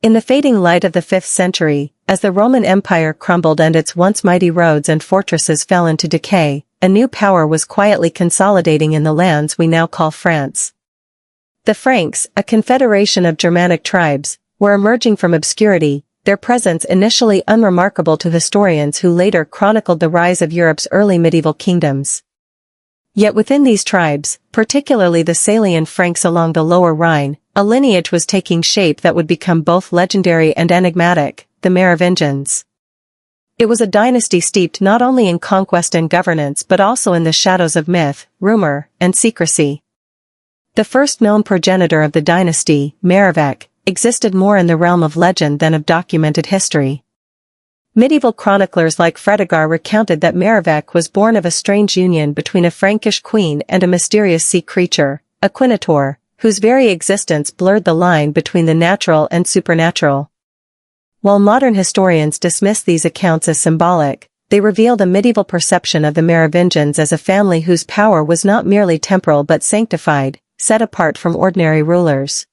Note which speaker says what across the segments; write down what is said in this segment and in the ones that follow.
Speaker 1: In the fading light of the 5th century, as the Roman Empire crumbled and its once mighty roads and fortresses fell into decay, a new power was quietly consolidating in the lands we now call France. The Franks, a confederation of Germanic tribes, were emerging from obscurity, their presence initially unremarkable to historians who later chronicled the rise of Europe's early medieval kingdoms. Yet within these tribes, particularly the Salian Franks along the Lower Rhine, a lineage was taking shape that would become both legendary and enigmatic, the Merovingians. It was a dynasty steeped not only in conquest and governance but also in the shadows of myth, rumor, and secrecy. The first known progenitor of the dynasty, Merovech, existed more in the realm of legend than of documented history. Medieval chroniclers like Fredegar recounted that Merovech was born of a strange union between a Frankish queen and a mysterious sea creature, a quinator, whose very existence blurred the line between the natural and supernatural. While modern historians dismiss these accounts as symbolic, they reveal the medieval perception of the Merovingians as a family whose power was not merely temporal but sanctified, set apart from ordinary rulers.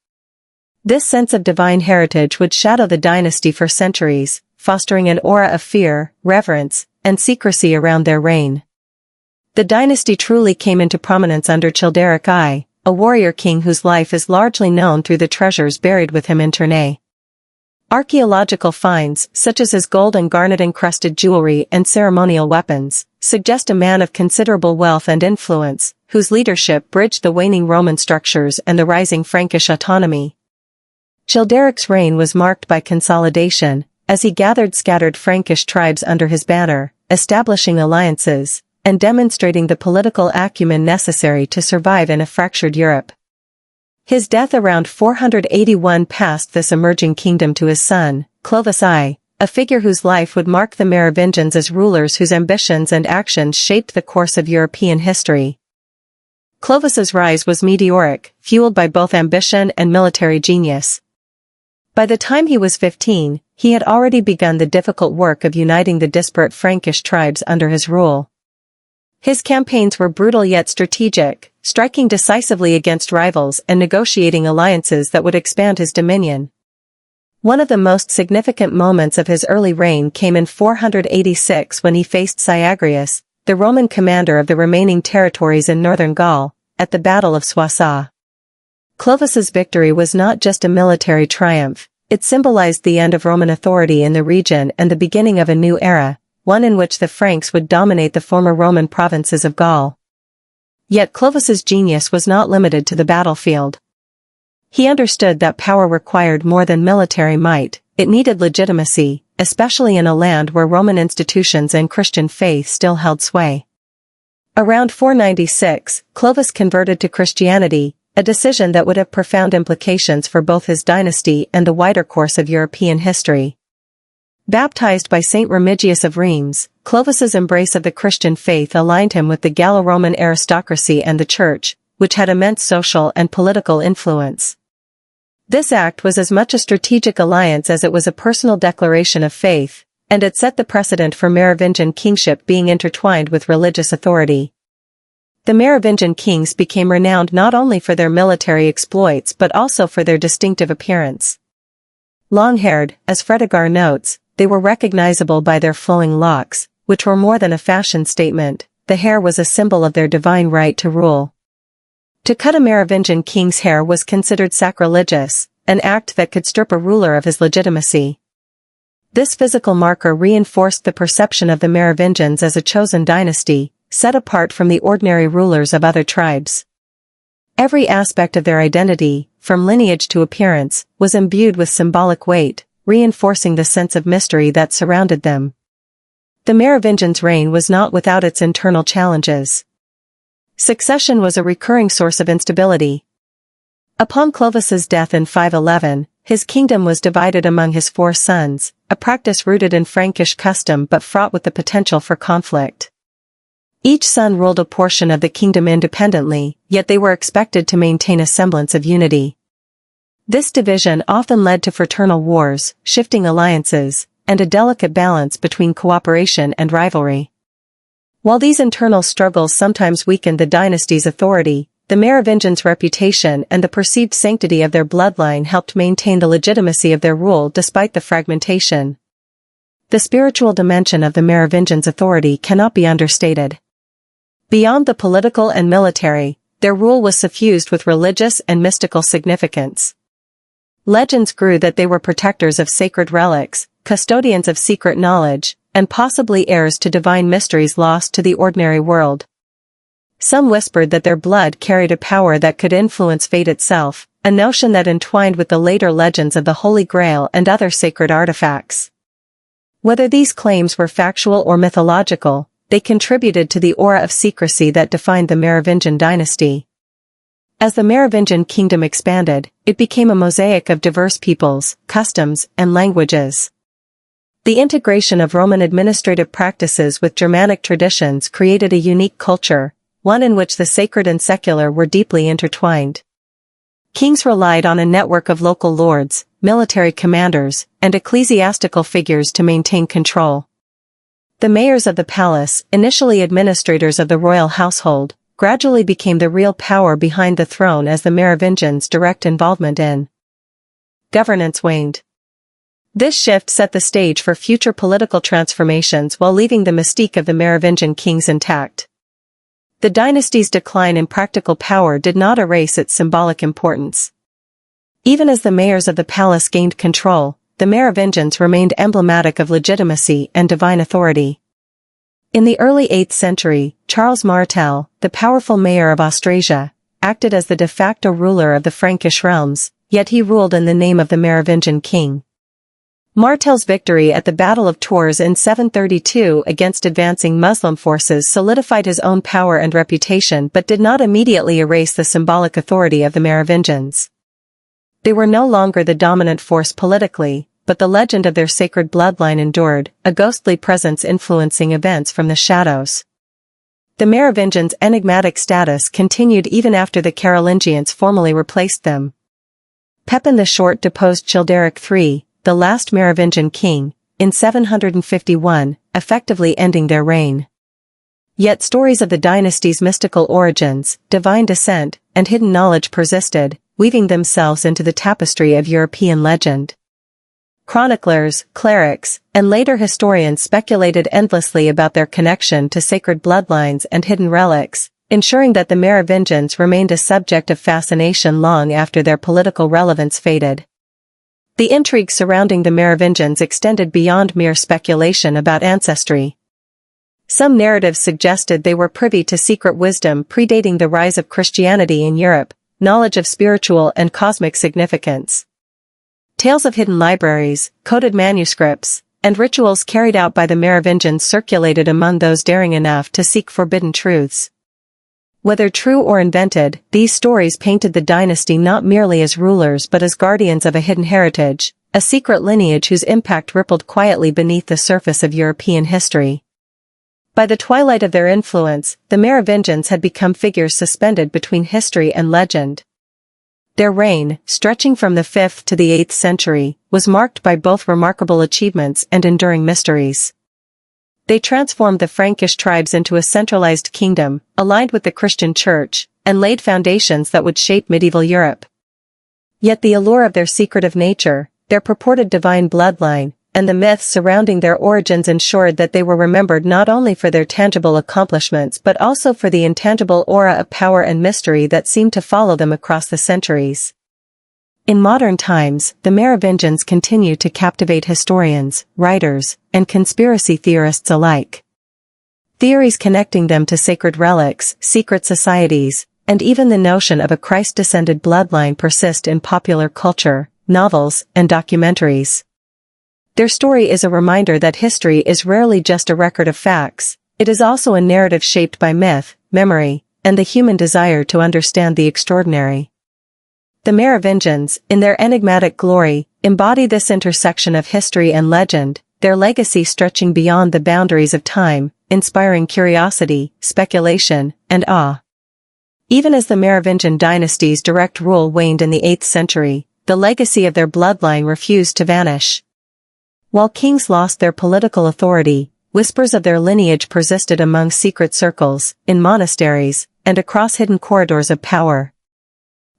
Speaker 1: This sense of divine heritage would shadow the dynasty for centuries, fostering an aura of fear, reverence, and secrecy around their reign. The dynasty truly came into prominence under Childeric I, a warrior king whose life is largely known through the treasures buried with him in Tournai. Archaeological finds, such as his gold and garnet-encrusted jewelry and ceremonial weapons, suggest a man of considerable wealth and influence, whose leadership bridged the waning Roman structures and the rising Frankish autonomy. Childeric's reign was marked by consolidation, as he gathered scattered Frankish tribes under his banner, establishing alliances, and demonstrating the political acumen necessary to survive in a fractured Europe. His death around 481 passed this emerging kingdom to his son, Clovis I, a figure whose life would mark the Merovingians as rulers whose ambitions and actions shaped the course of European history. Clovis's rise was meteoric, fueled by both ambition and military genius. By the time he was 15, he had already begun the difficult work of uniting the disparate Frankish tribes under his rule. His campaigns were brutal yet strategic, striking decisively against rivals and negotiating alliances that would expand his dominion. One of the most significant moments of his early reign came in 486 when he faced Syagrius, the Roman commander of the remaining territories in northern Gaul, at the Battle of Soissons. Clovis's victory was not just a military triumph, it symbolized the end of Roman authority in the region and the beginning of a new era, one in which the Franks would dominate the former Roman provinces of Gaul. Yet Clovis's genius was not limited to the battlefield. He understood that power required more than military might, it needed legitimacy, especially in a land where Roman institutions and Christian faith still held sway. Around 496, Clovis converted to Christianity, a decision that would have profound implications for both his dynasty and the wider course of European history. Baptized by Saint Remigius of Rheims, Clovis's embrace of the Christian faith aligned him with the Gallo-Roman aristocracy and the Church, which had immense social and political influence. This act was as much a strategic alliance as it was a personal declaration of faith, and it set the precedent for Merovingian kingship being intertwined with religious authority. The Merovingian kings became renowned not only for their military exploits but also for their distinctive appearance. Long-haired, as Fredegar notes, they were recognizable by their flowing locks, which were more than a fashion statement, the hair was a symbol of their divine right to rule. To cut a Merovingian king's hair was considered sacrilegious, an act that could strip a ruler of his legitimacy. This physical marker reinforced the perception of the Merovingians as a chosen dynasty, set apart from the ordinary rulers of other tribes. Every aspect of their identity, from lineage to appearance, was imbued with symbolic weight, reinforcing the sense of mystery that surrounded them. The Merovingians' reign was not without its internal challenges. Succession was a recurring source of instability. Upon Clovis's death in 511, his kingdom was divided among his 4 sons, a practice rooted in Frankish custom but fraught with the potential for conflict. Each son ruled a portion of the kingdom independently, yet they were expected to maintain a semblance of unity. This division often led to fraternal wars, shifting alliances, and a delicate balance between cooperation and rivalry. While these internal struggles sometimes weakened the dynasty's authority, the Merovingians' reputation and the perceived sanctity of their bloodline helped maintain the legitimacy of their rule despite the fragmentation. The spiritual dimension of the Merovingians' authority cannot be understated. Beyond the political and military, their rule was suffused with religious and mystical significance. Legends grew that they were protectors of sacred relics, custodians of secret knowledge, and possibly heirs to divine mysteries lost to the ordinary world. Some whispered that their blood carried a power that could influence fate itself, a notion that entwined with the later legends of the Holy Grail and other sacred artifacts. Whether these claims were factual or mythological, they contributed to the aura of secrecy that defined the Merovingian dynasty. As the Merovingian kingdom expanded, it became a mosaic of diverse peoples, customs, and languages. The integration of Roman administrative practices with Germanic traditions created a unique culture, one in which the sacred and secular were deeply intertwined. Kings relied on a network of local lords, military commanders, and ecclesiastical figures to maintain control. The mayors of the palace, initially administrators of the royal household, gradually became the real power behind the throne as the Merovingians' direct involvement in governance waned. This shift set the stage for future political transformations while leaving the mystique of the Merovingian kings intact. The dynasty's decline in practical power did not erase its symbolic importance. Even as the mayors of the palace gained control, the Merovingians remained emblematic of legitimacy and divine authority. In the early 8th century, Charles Martel, the powerful mayor of Austrasia, acted as the de facto ruler of the Frankish realms, yet he ruled in the name of the Merovingian king. Martel's victory at the Battle of Tours in 732 against advancing Muslim forces solidified his own power and reputation but did not immediately erase the symbolic authority of the Merovingians. They were no longer the dominant force politically, but the legend of their sacred bloodline endured, a ghostly presence influencing events from the shadows. The Merovingians' enigmatic status continued even after the Carolingians formally replaced them. Pepin the Short deposed Childeric III, the last Merovingian king, in 751, effectively ending their reign. Yet stories of the dynasty's mystical origins, divine descent, and hidden knowledge persisted, weaving themselves into the tapestry of European legend. Chroniclers, clerics, and later historians speculated endlessly about their connection to sacred bloodlines and hidden relics, ensuring that the Merovingians remained a subject of fascination long after their political relevance faded. The intrigue surrounding the Merovingians extended beyond mere speculation about ancestry. Some narratives suggested they were privy to secret wisdom predating the rise of Christianity in Europe, knowledge of spiritual and cosmic significance. Tales of hidden libraries, coded manuscripts, and rituals carried out by the Merovingians circulated among those daring enough to seek forbidden truths. Whether true or invented, these stories painted the dynasty not merely as rulers but as guardians of a hidden heritage, a secret lineage whose impact rippled quietly beneath the surface of European history. By the twilight of their influence, the Merovingians had become figures suspended between history and legend. Their reign, stretching from the 5th to the 8th century, was marked by both remarkable achievements and enduring mysteries. They transformed the Frankish tribes into a centralized kingdom, aligned with the Christian Church, and laid foundations that would shape medieval Europe. Yet the allure of their secretive nature, their purported divine bloodline, and the myths surrounding their origins ensured that they were remembered not only for their tangible accomplishments but also for the intangible aura of power and mystery that seemed to follow them across the centuries. In modern times, the Merovingians continue to captivate historians, writers, and conspiracy theorists alike. Theories connecting them to sacred relics, secret societies, and even the notion of a Christ-descended bloodline persist in popular culture, novels, and documentaries. Their story is a reminder that history is rarely just a record of facts, it is also a narrative shaped by myth, memory, and the human desire to understand the extraordinary. The Merovingians, in their enigmatic glory, embody this intersection of history and legend, their legacy stretching beyond the boundaries of time, inspiring curiosity, speculation, and awe. Even as the Merovingian dynasty's direct rule waned in the 8th century, the legacy of their bloodline refused to vanish. While kings lost their political authority, whispers of their lineage persisted among secret circles, in monasteries, and across hidden corridors of power.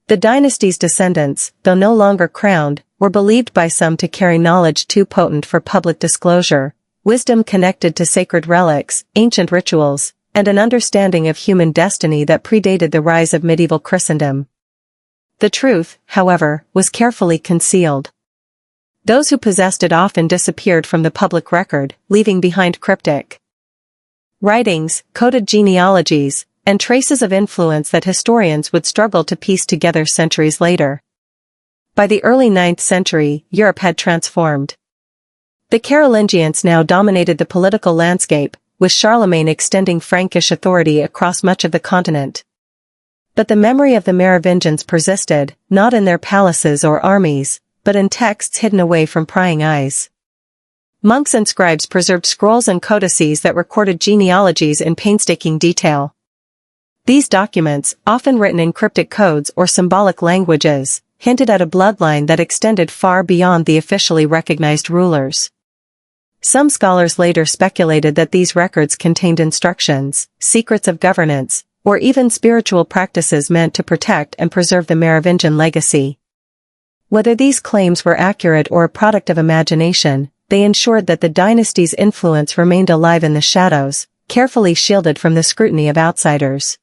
Speaker 1: The dynasty's descendants, though no longer crowned, were believed by some to carry knowledge too potent for public disclosure, wisdom connected to sacred relics, ancient rituals, and an understanding of human destiny that predated the rise of medieval Christendom. The truth, however, was carefully concealed. Those who possessed it often disappeared from the public record, leaving behind cryptic writings, coded genealogies, and traces of influence that historians would struggle to piece together centuries later. By the early 9th century, Europe had transformed. The Carolingians now dominated the political landscape, with Charlemagne extending Frankish authority across much of the continent. But the memory of the Merovingians persisted, not in their palaces or armies, but in texts hidden away from prying eyes. Monks and scribes preserved scrolls and codices that recorded genealogies in painstaking detail. These documents, often written in cryptic codes or symbolic languages, hinted at a bloodline that extended far beyond the officially recognized rulers. Some scholars later speculated that these records contained instructions, secrets of governance, or even spiritual practices meant to protect and preserve the Merovingian legacy. Whether these claims were accurate or a product of imagination, they ensured that the dynasty's influence remained alive in the shadows, carefully shielded from the scrutiny of outsiders.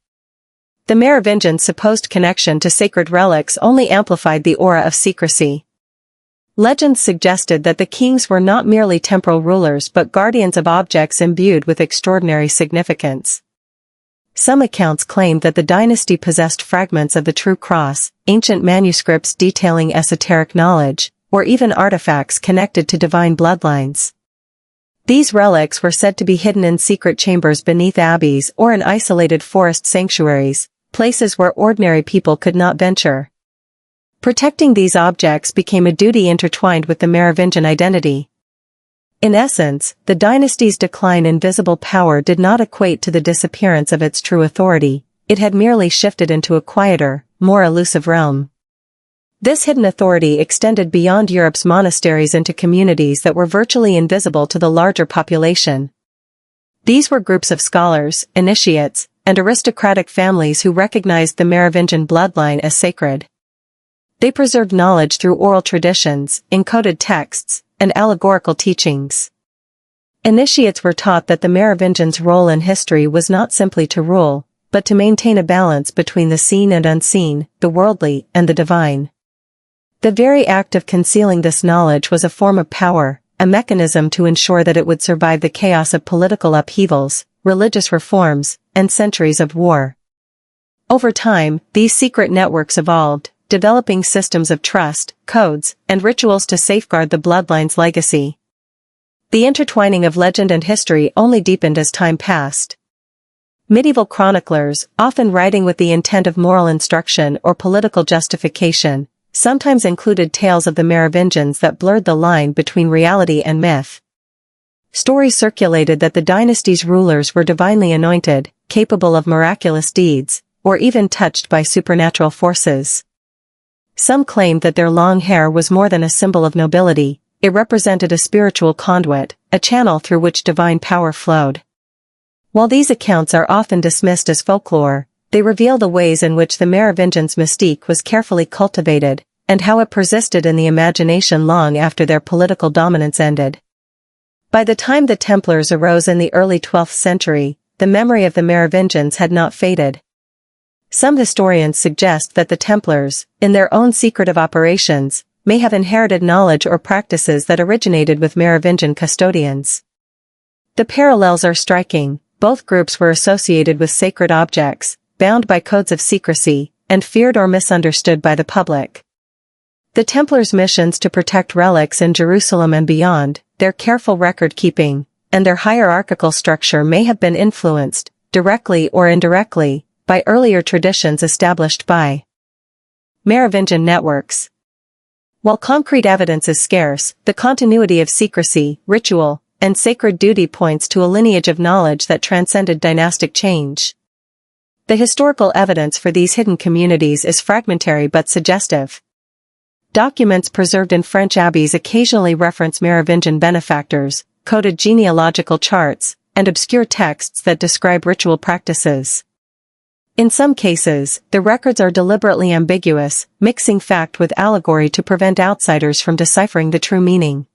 Speaker 1: The Merovingians' supposed connection to sacred relics only amplified the aura of secrecy. Legends suggested that the kings were not merely temporal rulers but guardians of objects imbued with extraordinary significance. Some accounts claimed that the dynasty possessed fragments of the True Cross, ancient manuscripts detailing esoteric knowledge, or even artifacts connected to divine bloodlines. These relics were said to be hidden in secret chambers beneath abbeys or in isolated forest sanctuaries, places where ordinary people could not venture. Protecting these objects became a duty intertwined with the Merovingian identity. In essence, the dynasty's decline in visible power did not equate to the disappearance of its true authority, it had merely shifted into a quieter, more elusive realm. This hidden authority extended beyond Europe's monasteries into communities that were virtually invisible to the larger population. These were groups of scholars, initiates, and aristocratic families who recognized the Merovingian bloodline as sacred. They preserved knowledge through oral traditions, encoded texts, and allegorical teachings. Initiates were taught that the Merovingians' role in history was not simply to rule, but to maintain a balance between the seen and unseen, the worldly and the divine. The very act of concealing this knowledge was a form of power, a mechanism to ensure that it would survive the chaos of political upheavals, religious reforms, and centuries of war. Over time, these secret networks evolved, developing systems of trust, codes, and rituals to safeguard the bloodline's legacy. The intertwining of legend and history only deepened as time passed. Medieval chroniclers, often writing with the intent of moral instruction or political justification, sometimes included tales of the Merovingians that blurred the line between reality and myth. Stories circulated that the dynasty's rulers were divinely anointed, capable of miraculous deeds, or even touched by supernatural forces. Some claimed that their long hair was more than a symbol of nobility, it represented a spiritual conduit, a channel through which divine power flowed. While these accounts are often dismissed as folklore, they reveal the ways in which the Merovingians' mystique was carefully cultivated, and how it persisted in the imagination long after their political dominance ended. By the time the Templars arose in the early 12th century, the memory of the Merovingians had not faded. Some historians suggest that the Templars, in their own secretive operations, may have inherited knowledge or practices that originated with Merovingian custodians. The parallels are striking. Both groups were associated with sacred objects, bound by codes of secrecy, and feared or misunderstood by the public. The Templars' missions to protect relics in Jerusalem and beyond, their careful record-keeping, and their hierarchical structure may have been influenced, directly or indirectly, by earlier traditions established by Merovingian networks. While concrete evidence is scarce, the continuity of secrecy, ritual, and sacred duty points to a lineage of knowledge that transcended dynastic change. The historical evidence for these hidden communities is fragmentary but suggestive. Documents preserved in French abbeys occasionally reference Merovingian benefactors, coded genealogical charts, and obscure texts that describe ritual practices. In some cases, the records are deliberately ambiguous, mixing fact with allegory to prevent outsiders from deciphering the true meaning.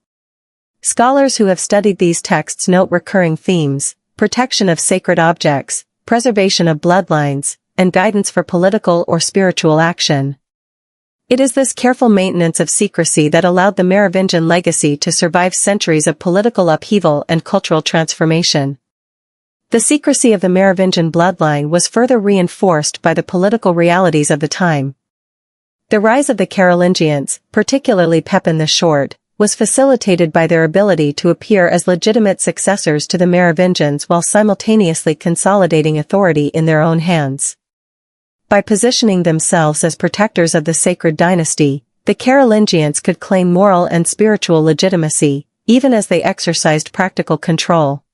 Speaker 1: Scholars who have studied these texts note recurring themes: protection of sacred objects, preservation of bloodlines, and guidance for political or spiritual action. It is this careful maintenance of secrecy that allowed the Merovingian legacy to survive centuries of political upheaval and cultural transformation. The secrecy of the Merovingian bloodline was further reinforced by the political realities of the time. The rise of the Carolingians, particularly Pepin the Short, was facilitated by their ability to appear as legitimate successors to the Merovingians while simultaneously consolidating authority in their own hands. By positioning themselves as protectors of the sacred dynasty, the Carolingians could claim moral and spiritual legitimacy, even as they exercised practical control.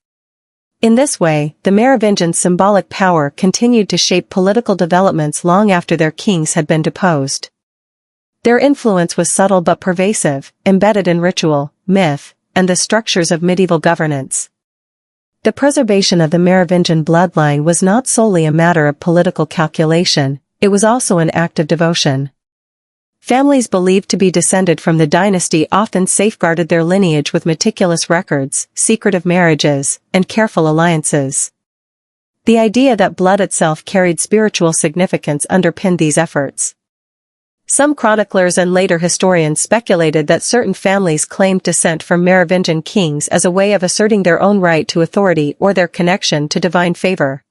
Speaker 1: In this way, the Merovingian symbolic power continued to shape political developments long after their kings had been deposed. Their influence was subtle but pervasive, embedded in ritual, myth, and the structures of medieval governance. The preservation of the Merovingian bloodline was not solely a matter of political calculation, it was also an act of devotion. Families believed to be descended from the dynasty often safeguarded their lineage with meticulous records, secretive marriages, and careful alliances. The idea that blood itself carried spiritual significance underpinned these efforts. Some chroniclers and later historians speculated that certain families claimed descent from Merovingian kings as a way of asserting their own right to authority or their connection to divine favor.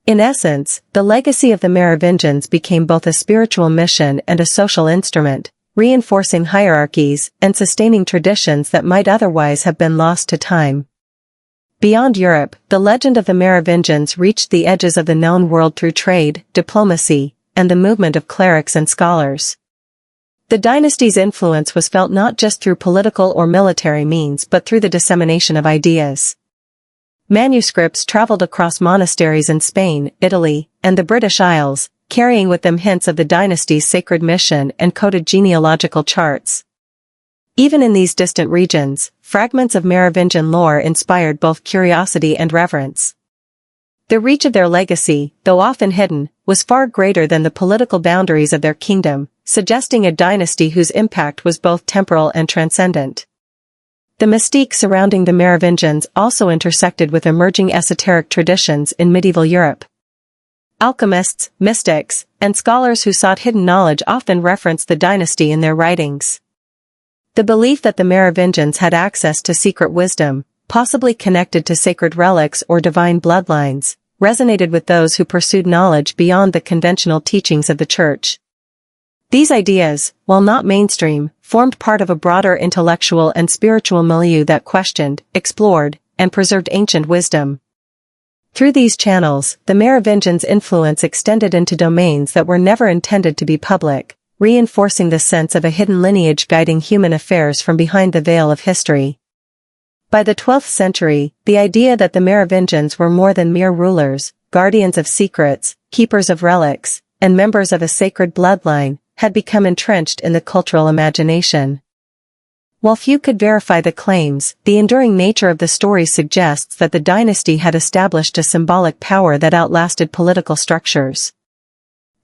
Speaker 1: In essence, the legacy of the Merovingians became both a spiritual mission and a social instrument, reinforcing hierarchies and sustaining traditions that might otherwise have been lost to time. Beyond Europe, the legend of the Merovingians reached the edges of the known world through trade, diplomacy, and the movement of clerics and scholars. The dynasty's influence was felt not just through political or military means but through the dissemination of ideas. Manuscripts traveled across monasteries in Spain, Italy, and the British Isles, carrying with them hints of the dynasty's sacred mission and coded genealogical charts. Even in these distant regions, fragments of Merovingian lore inspired both curiosity and reverence. The reach of their legacy, though often hidden, was far greater than the political boundaries of their kingdom, suggesting a dynasty whose impact was both temporal and transcendent. The mystique surrounding the Merovingians also intersected with emerging esoteric traditions in medieval Europe. Alchemists, mystics, and scholars who sought hidden knowledge often referenced the dynasty in their writings. The belief that the Merovingians had access to secret wisdom, possibly connected to sacred relics or divine bloodlines, resonated with those who pursued knowledge beyond the conventional teachings of the Church. These ideas, while not mainstream, formed part of a broader intellectual and spiritual milieu that questioned, explored, and preserved ancient wisdom. Through these channels, the Merovingians' influence extended into domains that were never intended to be public, reinforcing the sense of a hidden lineage guiding human affairs from behind the veil of history. By the 12th century, the idea that the Merovingians were more than mere rulers, guardians of secrets, keepers of relics, and members of a sacred bloodline, had become entrenched in the cultural imagination. While few could verify the claims, the enduring nature of the story suggests that the dynasty had established a symbolic power that outlasted political structures.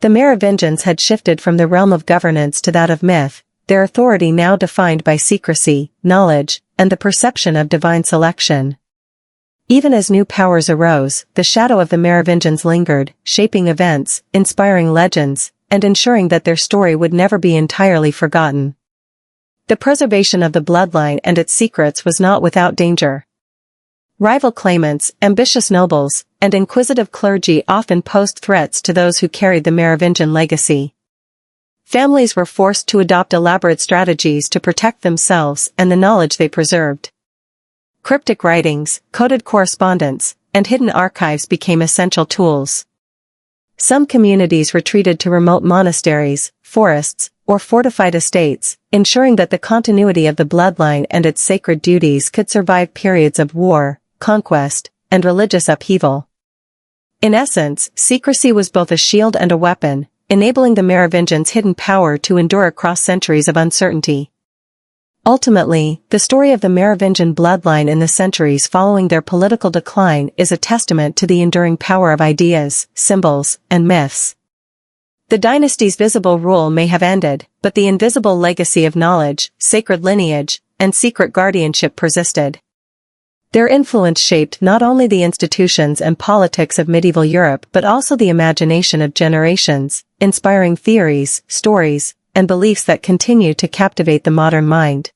Speaker 1: The Merovingians had shifted from the realm of governance to that of myth, their authority now defined by secrecy, knowledge, and the perception of divine selection. Even as new powers arose, the shadow of the Merovingians lingered, shaping events, inspiring legends, and ensuring that their story would never be entirely forgotten. The preservation of the bloodline and its secrets was not without danger. Rival claimants, ambitious nobles, and inquisitive clergy often posed threats to those who carried the Merovingian legacy. Families were forced to adopt elaborate strategies to protect themselves and the knowledge they preserved. Cryptic writings, coded correspondence, and hidden archives became essential tools. Some communities retreated to remote monasteries, forests, or fortified estates, ensuring that the continuity of the bloodline and its sacred duties could survive periods of war, conquest, and religious upheaval. In essence, secrecy was both a shield and a weapon, enabling the Merovingians' hidden power to endure across centuries of uncertainty. Ultimately, the story of the Merovingian bloodline in the centuries following their political decline is a testament to the enduring power of ideas, symbols, and myths. The dynasty's visible rule may have ended, but the invisible legacy of knowledge, sacred lineage, and secret guardianship persisted. Their influence shaped not only the institutions and politics of medieval Europe but also the imagination of generations, inspiring theories, stories, and beliefs that continue to captivate the modern mind.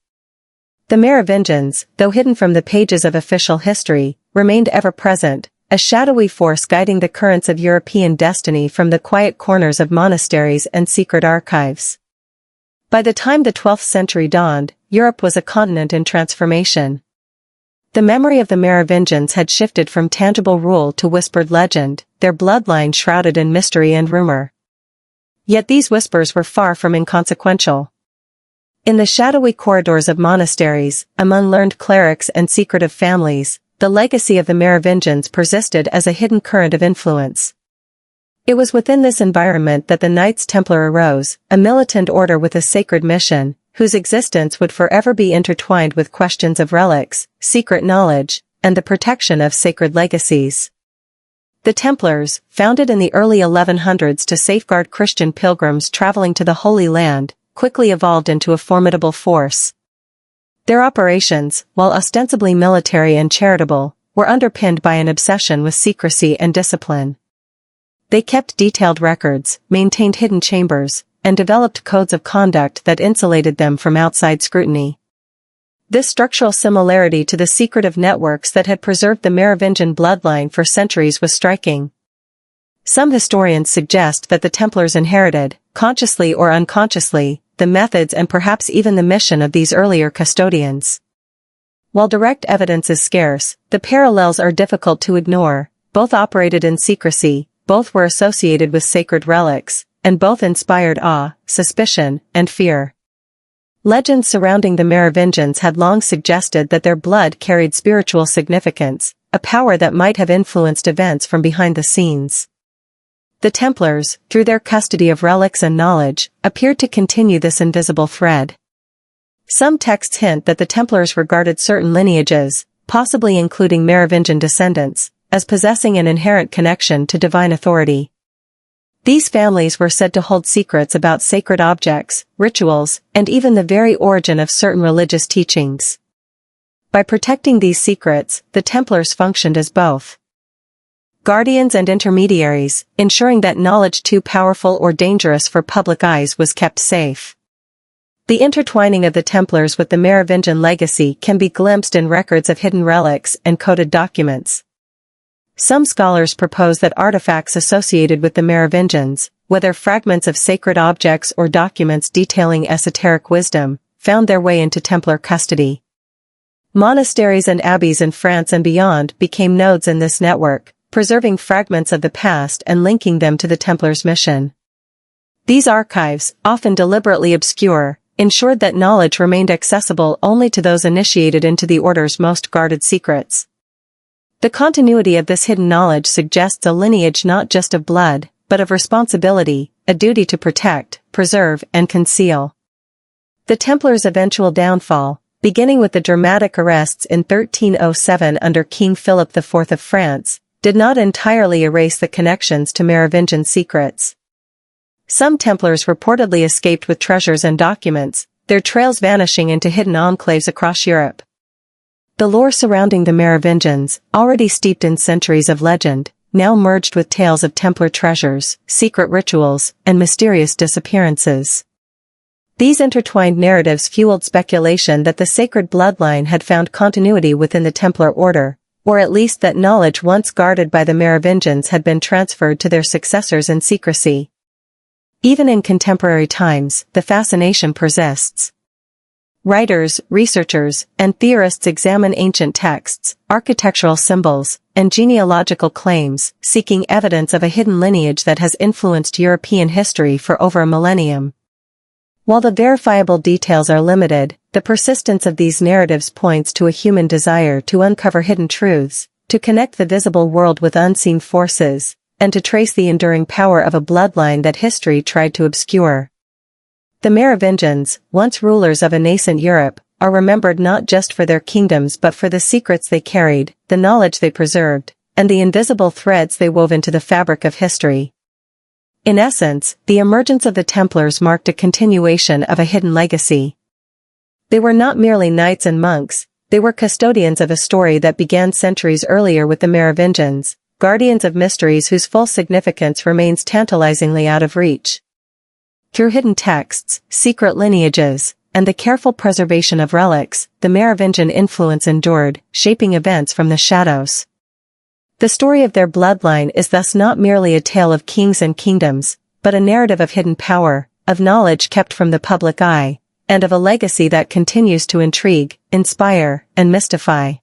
Speaker 1: The Merovingians, though hidden from the pages of official history, remained ever present, a shadowy force guiding the currents of European destiny from the quiet corners of monasteries and secret archives. By the time the 12th century dawned, Europe was a continent in transformation. The memory of the Merovingians had shifted from tangible rule to whispered legend, their bloodline shrouded in mystery and rumor. Yet these whispers were far from inconsequential. In the shadowy corridors of monasteries, among learned clerics and secretive families, the legacy of the Merovingians persisted as a hidden current of influence. It was within this environment that the Knights Templar arose, a militant order with a sacred mission, whose existence would forever be intertwined with questions of relics, secret knowledge, and the protection of sacred legacies. The Templars, founded in the early 1100s to safeguard Christian pilgrims traveling to the Holy Land, quickly evolved into a formidable force. Their operations, while ostensibly military and charitable, were underpinned by an obsession with secrecy and discipline. They kept detailed records, maintained hidden chambers, and developed codes of conduct that insulated them from outside scrutiny. This structural similarity to the secretive networks that had preserved the Merovingian bloodline for centuries was striking. Some historians suggest that the Templars inherited, consciously or unconsciously, the methods and perhaps even the mission of these earlier custodians. While direct evidence is scarce, the parallels are difficult to ignore. Both operated in secrecy, both were associated with sacred relics, and both inspired awe, suspicion, and fear. Legends surrounding the Merovingians had long suggested that their blood carried spiritual significance, a power that might have influenced events from behind the scenes. The Templars, through their custody of relics and knowledge, appeared to continue this invisible thread. Some texts hint that the Templars regarded certain lineages, possibly including Merovingian descendants, as possessing an inherent connection to divine authority. These families were said to hold secrets about sacred objects, rituals, and even the very origin of certain religious teachings. By protecting these secrets, the Templars functioned as both guardians and intermediaries, ensuring that knowledge too powerful or dangerous for public eyes was kept safe. The intertwining of the Templars with the Merovingian legacy can be glimpsed in records of hidden relics and coded documents. Some scholars propose that artifacts associated with the Merovingians, whether fragments of sacred objects or documents detailing esoteric wisdom, found their way into Templar custody. Monasteries and abbeys in France and beyond became nodes in this network, preserving fragments of the past and linking them to the Templars' mission. These archives, often deliberately obscure, ensured that knowledge remained accessible only to those initiated into the order's most guarded secrets. The continuity of this hidden knowledge suggests a lineage not just of blood, but of responsibility, a duty to protect, preserve, and conceal. The Templars' eventual downfall, beginning with the dramatic arrests in 1307 under King Philip IV of France, did not entirely erase the connections to Merovingian secrets. Some Templars reportedly escaped with treasures and documents, their trails vanishing into hidden enclaves across Europe. The lore surrounding the Merovingians, already steeped in centuries of legend, now merged with tales of Templar treasures, secret rituals, and mysterious disappearances. These intertwined narratives fueled speculation that the sacred bloodline had found continuity within the Templar order, or at least that knowledge once guarded by the Merovingians had been transferred to their successors in secrecy. Even in contemporary times, the fascination persists. Writers, researchers, and theorists examine ancient texts, architectural symbols, and genealogical claims, seeking evidence of a hidden lineage that has influenced European history for over a millennium. While the verifiable details are limited, the persistence of these narratives points to a human desire to uncover hidden truths, to connect the visible world with unseen forces, and to trace the enduring power of a bloodline that history tried to obscure. The Merovingians, once rulers of a nascent Europe, are remembered not just for their kingdoms but for the secrets they carried, the knowledge they preserved, and the invisible threads they wove into the fabric of history. In essence, the emergence of the Templars marked a continuation of a hidden legacy. They were not merely knights and monks, they were custodians of a story that began centuries earlier with the Merovingians, guardians of mysteries whose full significance remains tantalizingly out of reach. Through hidden texts, secret lineages, and the careful preservation of relics, the Merovingian influence endured, shaping events from the shadows. The story of their bloodline is thus not merely a tale of kings and kingdoms, but a narrative of hidden power, of knowledge kept from the public eye, and of a legacy that continues to intrigue, inspire, and mystify.